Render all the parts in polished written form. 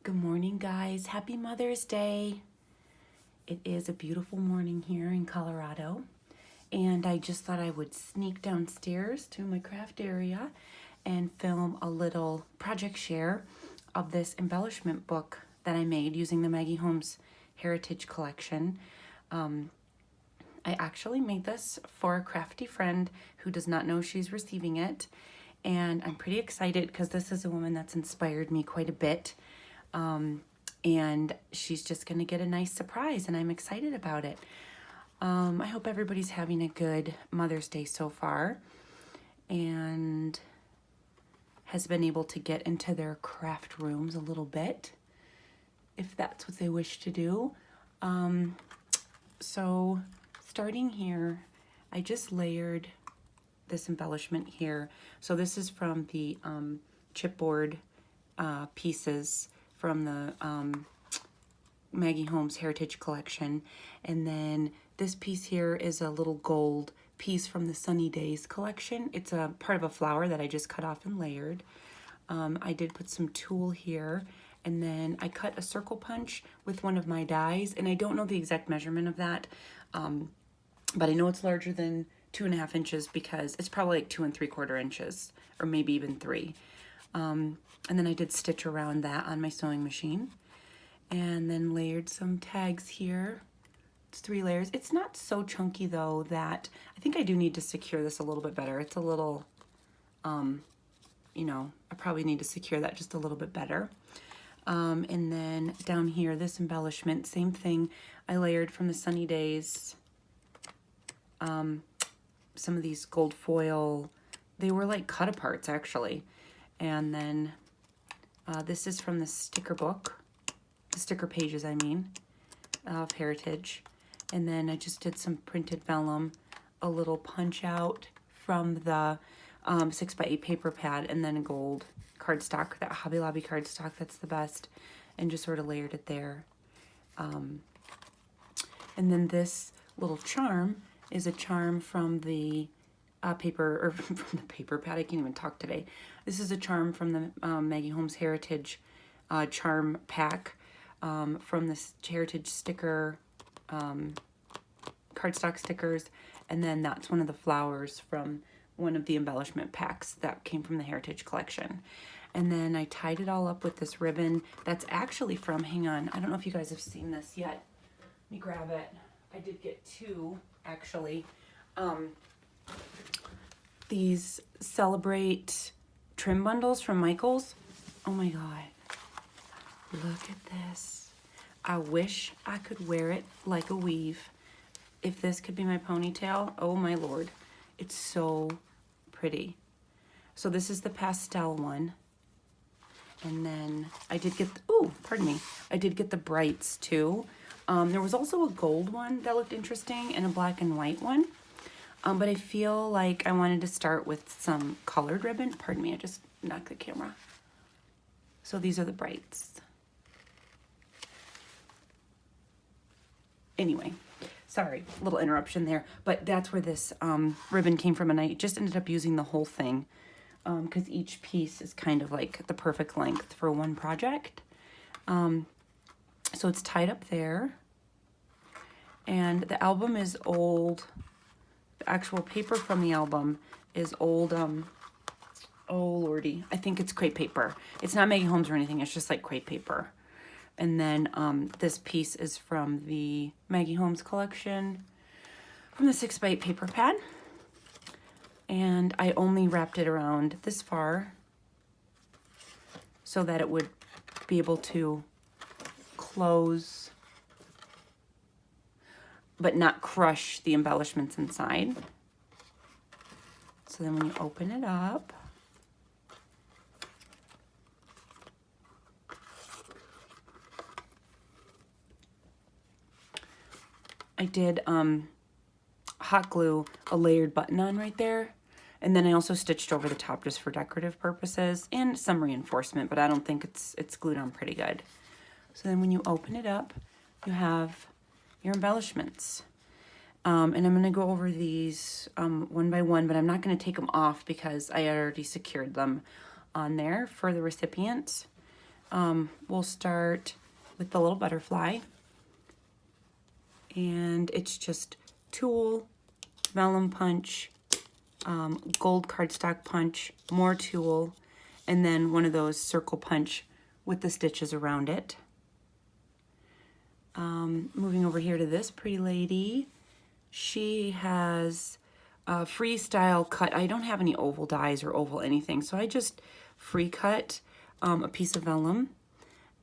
Good morning, guys. Happy Mother's Day. It is a beautiful morning here in Colorado, and I just thought I would sneak downstairs to my craft area and film a little project share of this embellishment book that I made using the Maggie Holmes Heritage Collection. I actually made this for a crafty friend who does not know she's receiving it, and I'm pretty excited because this is a woman that's inspired me quite a bit. And she's just going to get a nice surprise, and I'm excited about it. I hope everybody's having a good Mother's Day so far and has been able to get into their craft rooms a little bit, if that's what they wish to do. So starting here, I just layered this embellishment here. So this is from the chipboard pieces from the Maggie Holmes Heritage Collection. And then this piece here is a little gold piece from the Sunny Days collection. It's a part of a flower that I just cut off and layered. I did put some tulle here, and then I cut a circle punch with one of my dies, and I don't know the exact measurement of that, but I know it's larger than 2.5 inches because it's probably like 2 3/4 inches, or maybe even 3. And then I did stitch around that on my sewing machine, and then layered some tags here. It's 3 layers. It's not so chunky though that I think I do need to secure this a little bit better. It's a little, you know, I probably need to secure that just a little bit better. And then down here, this embellishment, same thing. I layered from the Sunny Days, some of these gold foil. They were like cut aparts actually. And then this is from the sticker book, the sticker pages, I mean, of Heritage. And then I just did some printed vellum, a little punch out from the 6x8 paper pad, and then a gold cardstock, that Hobby Lobby cardstock, that's the best, and just sort of layered it there. And then this little charm is a charm from the from the paper pad. I can't even talk today. This is a charm from the Maggie Holmes Heritage charm pack from this Heritage sticker, cardstock stickers, and then that's one of the flowers from one of the embellishment packs that came from the Heritage Collection. And then I tied it all up with this ribbon that's actually from, hang on, I don't know if you guys have seen this yet. Let me grab it. I did get 2 actually. These Celebrate trim bundles from Michaels. Oh my God, look at this. I wish I could wear it like a weave. If this could be my ponytail, oh my Lord, it's so pretty. So this is the pastel one. And then I did get, I did get the brights too. There was also a gold one that looked interesting and a black and white one. But I feel like I wanted to start with some colored ribbon. Pardon me, I just knocked the camera. So these are the brights. Anyway, sorry, little interruption there. But that's where this ribbon came from, and I just ended up using the whole thing because each piece is kind of like the perfect length for one project. So it's tied up there. And the album is old. The actual paper from the album is old, oh lordy, I think it's crepe paper. It's not Maggie Holmes or anything, it's just like crepe paper. And then this piece is from the Maggie Holmes collection, from the 6x8 paper pad. And I only wrapped it around this far so that it would be able to close but not crush the embellishments inside. So then when you open it up, I did hot glue a layered button on right there. And then I also stitched over the top just for decorative purposes and some reinforcement, but I don't think it's glued on pretty good. So then when you open it up, you have your embellishments. And I'm going to go over these one by one, but I'm not going to take them off because I already secured them on there for the recipient. We'll start with the little butterfly. And it's just tulle, vellum punch, gold cardstock punch, more tulle, and then one of those circle punch with the stitches around it. Moving over here to this pretty lady. She has a freestyle cut. I don't have any oval dies or oval anything, so I just free cut a piece of vellum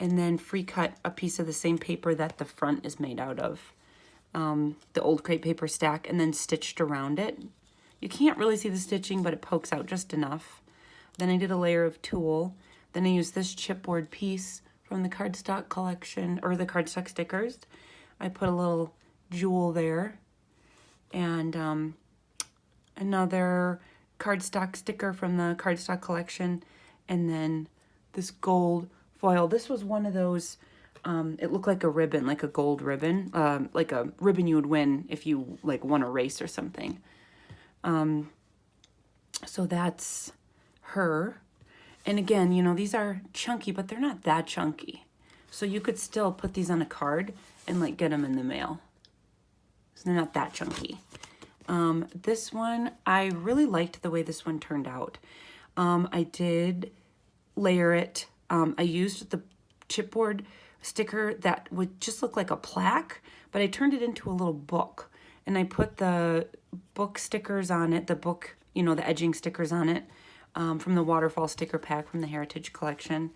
and then free cut a piece of the same paper that the front is made out of, the old crepe paper stack, and then stitched around it. You can't really see the stitching, but it pokes out just enough. Then I did a layer of tulle. Then I used this chipboard piece from the cardstock collection, or the cardstock stickers. I put a little jewel there, and another cardstock sticker from the cardstock collection, and then this gold foil. This was one of those, it looked like a ribbon, like a gold ribbon, like a ribbon you would win if you like won a race or something. So that's her. And again, you know, these are chunky, but they're not that chunky. So you could still put these on a card and like get them in the mail. So they're not that chunky. This one, I really liked the way this one turned out. I did layer it. I used the chipboard sticker that would just look like a plaque, but I turned it into a little book. And I put the book stickers on it, the book, you know, the edging stickers on it, from the waterfall sticker pack from the Heritage Collection.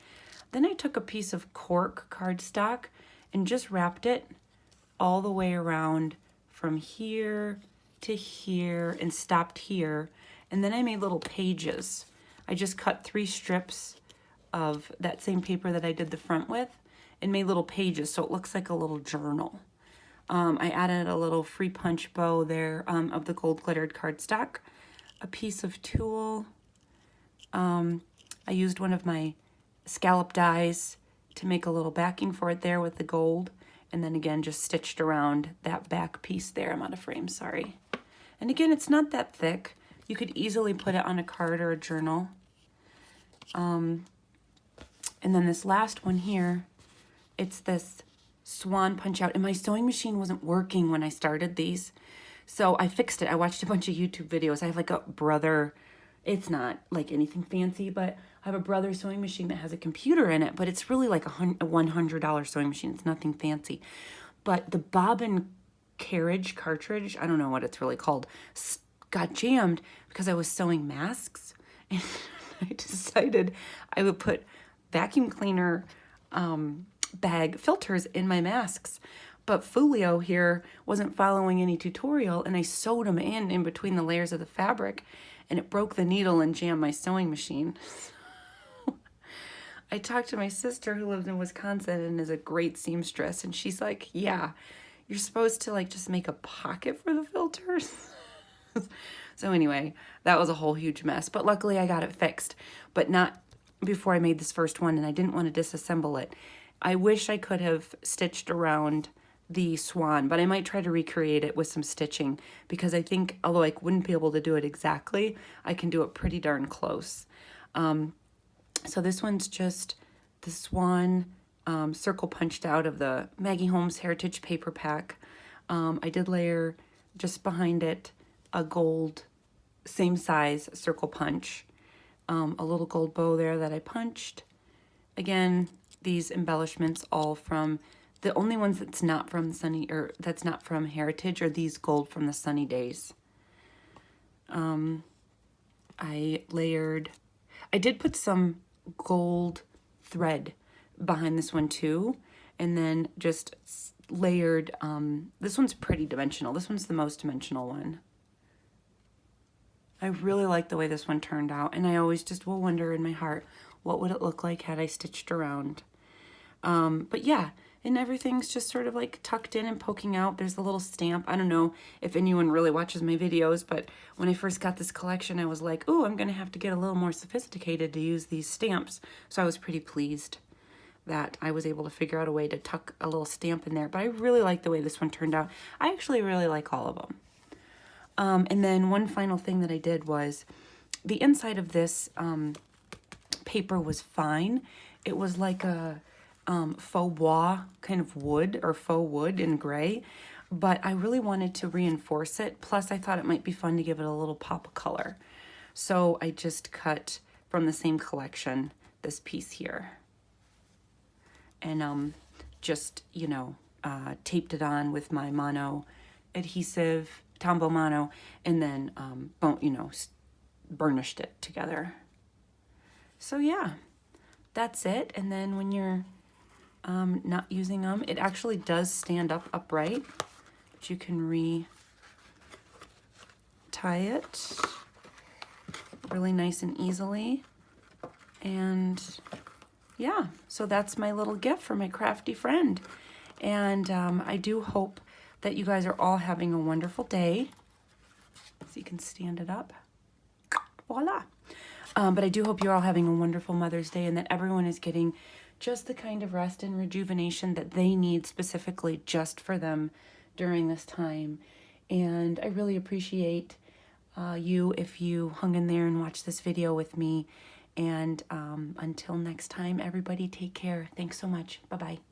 Then I took a piece of cork cardstock and just wrapped it all the way around from here to here and stopped here. And then I made little pages. I just cut 3 strips of that same paper that I did the front with and made little pages so it looks like a little journal. I added a little free punch bow there of the gold glittered cardstock, a piece of tulle. I used one of my scallop dies to make a little backing for it there with the gold, and then again just stitched around that back piece there. I'm out of frame, sorry. And again, it's not that thick. You could easily put it on a card or a journal. And then this last one here, it's this swan punch out, and my sewing machine wasn't working when I started these, so I fixed it. I watched a bunch of YouTube videos. I have like a brother, it's not like anything fancy, but I have a brother sewing machine that has a computer in it, but it's really like a $100 sewing machine. It's nothing fancy, but the bobbin cartridge, I don't know what it's really called, got jammed because I was sewing masks, and I decided I would put vacuum cleaner bag filters in my masks, but Folio here wasn't following any tutorial, and I sewed them in between the layers of the fabric, and it broke the needle and jammed my sewing machine. I talked to my sister who lives in Wisconsin and is a great seamstress, and she's like, yeah, you're supposed to like just make a pocket for the filters. So anyway, that was a whole huge mess, but luckily I got it fixed, but not before I made this first one, and I didn't want to disassemble it. I wish I could have stitched around the swan, but I might try to recreate it with some stitching, because I think, although I wouldn't be able to do it exactly, I can do it pretty darn close. So this one's just the swan circle punched out of the Maggie Holmes Heritage paper pack. I did layer just behind it a gold, same size circle punch, a little gold bow there that I punched. Again, these embellishments all from, the only ones that's not from Sunny, or that's not from Heritage, are these gold from the Sunny Days. I did put some gold thread behind this one too, and then just layered, this one's pretty dimensional. This one's the most dimensional one. I really like the way this one turned out, and I always just will wonder in my heart, what would it look like had I stitched around? But yeah, and everything's just sort of like tucked in and poking out. There's a little stamp. I don't know if anyone really watches my videos, but when I first got this collection, I was like, oh, I'm going to have to get a little more sophisticated to use these stamps. So I was pretty pleased that I was able to figure out a way to tuck a little stamp in there. But I really like the way this one turned out. I actually really like all of them. And then one final thing that I did was the inside of this paper was fine. It was like a faux bois kind of wood, or faux wood in gray, but I really wanted to reinforce it. Plus I thought it might be fun to give it a little pop of color. So I just cut from the same collection this piece here, and just, you know, taped it on with my mono adhesive, Tombow mono, and then you know, burnished it together. So yeah, that's it. And then when you're not using them, it actually does stand up upright, but you can tie it really nice and easily. And yeah, so that's my little gift for my crafty friend. And I do hope that you guys are all having a wonderful day. So you can stand it up. Voila. But I do hope you're all having a wonderful Mother's Day, and that everyone is getting just the kind of rest and rejuvenation that they need specifically just for them during this time. And I really appreciate you if you hung in there and watched this video with me. And until next time, everybody take care. Thanks so much. Bye-bye.